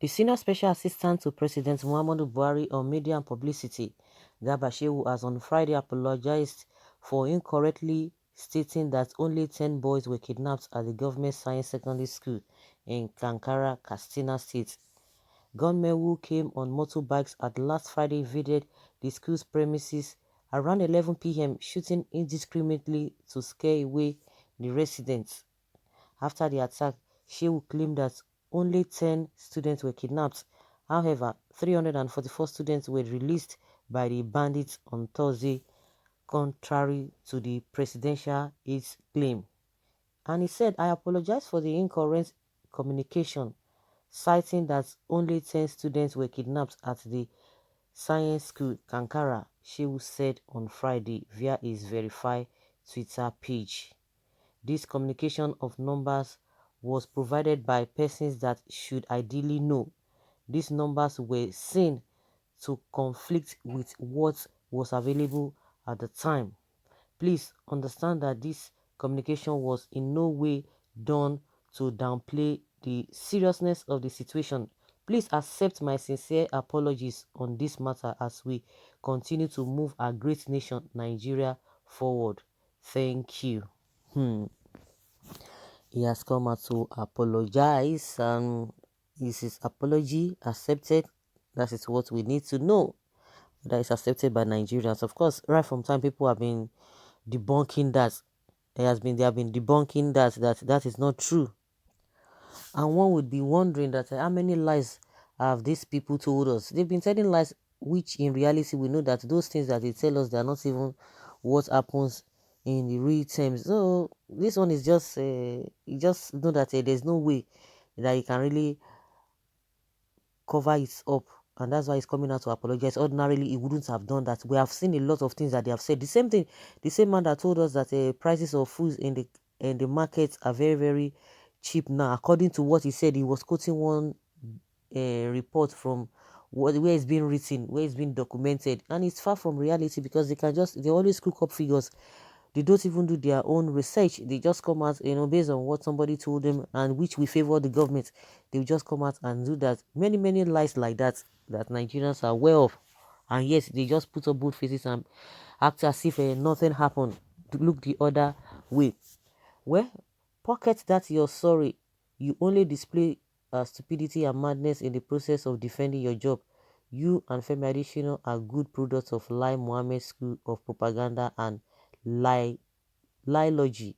The senior special assistant to President Muhammadu Buhari on media and publicity, Garba Shehu, has on Friday apologized for incorrectly stating that only 10 boys were kidnapped at the government science secondary school in Kankara, Katsina State. Gunmen who came on motorbikes at last Friday invaded the school's premises around 11 p.m., shooting indiscriminately to scare away the residents. After the attack, Shehu claimed that only 10 students were kidnapped. However, 344 students were released by the bandits on Thursday, contrary to the presidential aide's claim. And he said, "I apologize for the incorrect communication," citing that only 10 students were kidnapped at the science school Kankara, Shehu said on Friday via his verified Twitter page. This communication of numbers was provided by persons that should ideally know. These numbers were seen to conflict with what was available at the time. Please understand that this communication was in no way done to downplay the seriousness of the situation. Please accept my sincere apologies on this matter as we continue to move our great nation, Nigeria, forward. Thank you. He has come out to apologize, and is his apology accepted? That is what we need to know. That is accepted by Nigerians. Of course, right from time people have been debunking that. They have been debunking that is not true. And one would be wondering that how many lies have these people told us? They've been telling lies, which in reality we know that those things that they tell us, they are not even what happens in the real terms. So this one is just you just know that there's no way that you can really cover it up, and that's why he's coming out to apologize. Ordinarily he wouldn't have done that. We have seen a lot of things that they have said. The same thing, the same man that told us that prices of foods in the markets are very, very cheap now, according to what he said. He was quoting one report from where it's been written, where it's been documented, and it's far from reality, because they always cook up figures. They don't even do their own research. They just come out, based on what somebody told them, and which we favor the government. They will just come out and do that. Many, many lies like that Nigerians are aware of. And yes, they just put up both faces and act as if nothing happened. Look the other way. Well, pocket that you're sorry. You only display stupidity and madness in the process of defending your job. You and Femi Adesina are good products of Lai Mohammed School of Propaganda and Liology.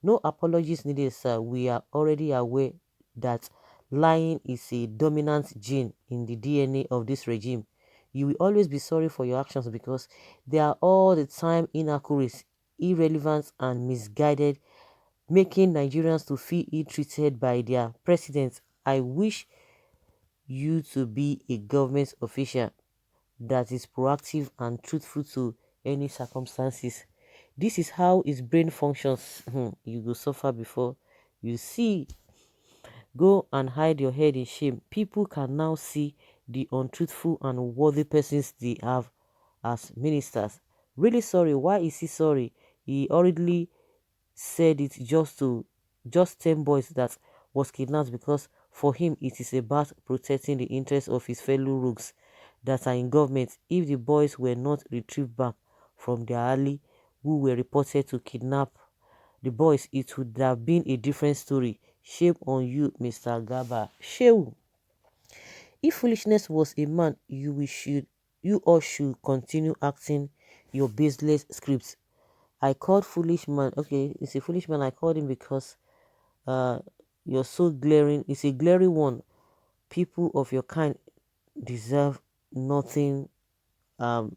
No apologies needed, sir. We are already aware that lying is a dominant gene in the DNA of this regime. You will always be sorry for your actions because they are all the time inaccurate, irrelevant, and misguided, making Nigerians to feel ill-treated by their president. I wish you to be a government official that is proactive and truthful to any circumstances. This is how his brain functions. You go suffer before you see. Go and hide your head in shame. People can now see the untruthful and unworthy persons they have as ministers. Really sorry. Why is he sorry? He hurriedly said it just 10 boys that was kidnapped, because for him it is about protecting the interests of his fellow rogues that are in government. If the boys were not retrieved back from their alley who were reported to kidnap the boys, it would have been a different story. Shame on you, Mr. Garba. Shehu. If foolishness was a man, you all should continue acting your baseless scripts. I called foolish man. Okay, it's a foolish man. I called him because uh you're so glaring. It's a glaring one. People of your kind deserve nothing. um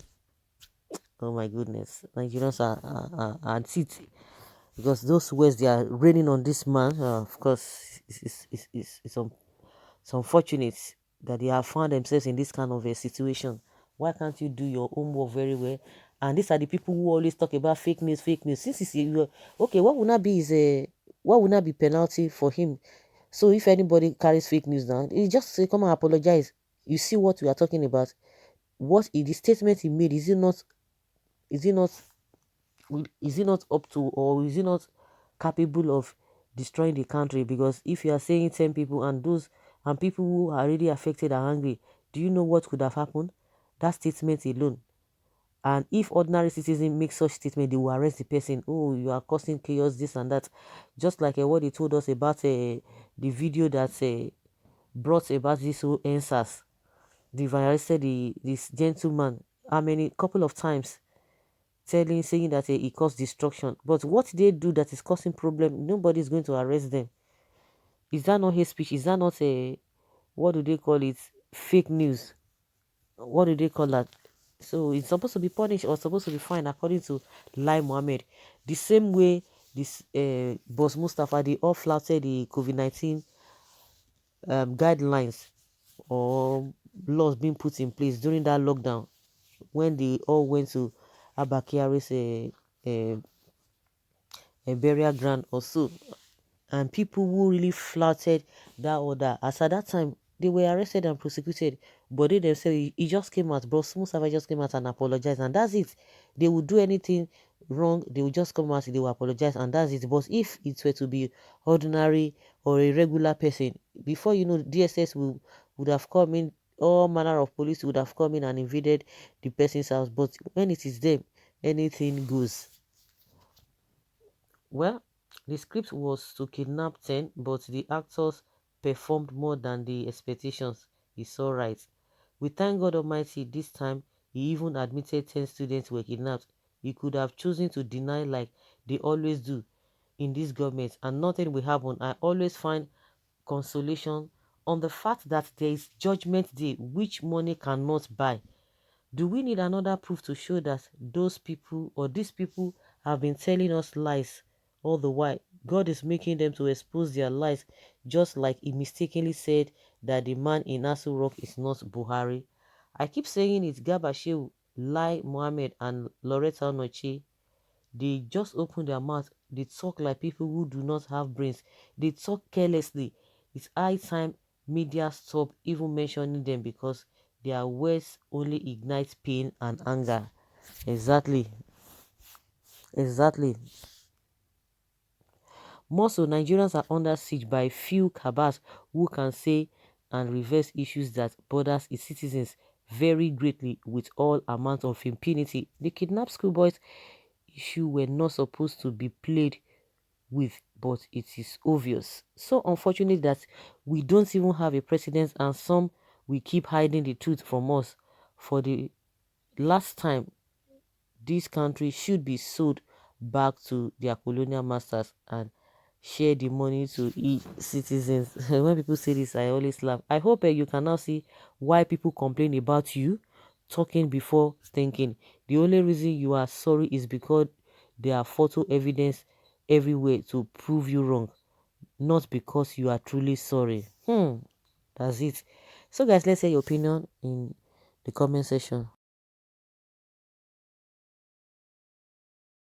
oh my goodness, Nigerians are it, because those words they are raining on this man. Of course, it's unfortunate that they have found themselves in this kind of a situation. Why can't you do your homework very well? And these are the people who always talk about fake news, fake news. Since okay, what would not be what would not be penalty for him? So if anybody carries fake news now, he just say come and apologize. You see what we are talking about? What is the statement he made? Is it not? Is it not? Is it not up to, or is it not capable of destroying the country? Because if you are saying 10 people and those and people who are really affected are angry, do you know what could have happened? That statement alone. And if ordinary citizens make such statement, they will arrest the person. Oh, you are causing chaos, this and that. Just like what they told us about the video that brought about this whole answers. They've arrested this gentleman how many couple of times, saying that he caused destruction. But what they do that is causing problem, nobody is going to arrest them. Is that not hate speech? Is that not a, what do they call it, fake news? What do they call that? So it's supposed to be punished or supposed to be fined according to Lai Mohammed. The same way this Boss Mustafa, they all flouted the COVID-19 guidelines or laws being put in place during that lockdown when they all went to Abakiari's a burial ground or so. And people who really flouted that order, as at that time, they were arrested and prosecuted. But they themselves, he just came out, bro. Mustafa just came out and apologized, and that's it. They would do anything wrong, they would just come out, they will apologize, and that's it. But if it were to be ordinary or a regular person, before you know, DSS would have come in, all manner of police would have come in and invaded the person's house. But when it is them, anything goes. Well, the script was to kidnap 10, but the actors performed more than the expectations. It's alright. We thank God Almighty this time he even admitted 10 students were kidnapped. He could have chosen to deny like they always do in this government and nothing will happen. I always find consolation on the fact that there is judgment day which money cannot buy. Do we need another proof to show that those people or these people have been telling us lies all the while? God is making them to expose their lies, just like he mistakenly said that the man in Asu Rock is not Buhari. I keep saying it, Garba, Shehu, Lai Mohammed and Çâūģhť. They just open their mouth. They talk like people who do not have brains. They talk carelessly. It's high time media stop even mentioning them because their words only ignite pain and anger. Exactly. Exactly. More so, Nigerians are under siege by few cabals who can say and reverse issues that bothers its citizens very greatly with all amount of impunity. The kidnapped schoolboys issue were not supposed to be played with, but it is obvious. So unfortunate that we don't even have a president and some will keep hiding the truth from us. For the last time, this country should be sold back to their colonial masters and share the money to each citizens. When people say this, I always laugh. I hope you can now see why people complain about you talking before thinking. The only reason you are sorry is because there are photo evidence everywhere to prove you wrong, not because you are truly sorry. That's it. So guys, let's hear your opinion in the comment section.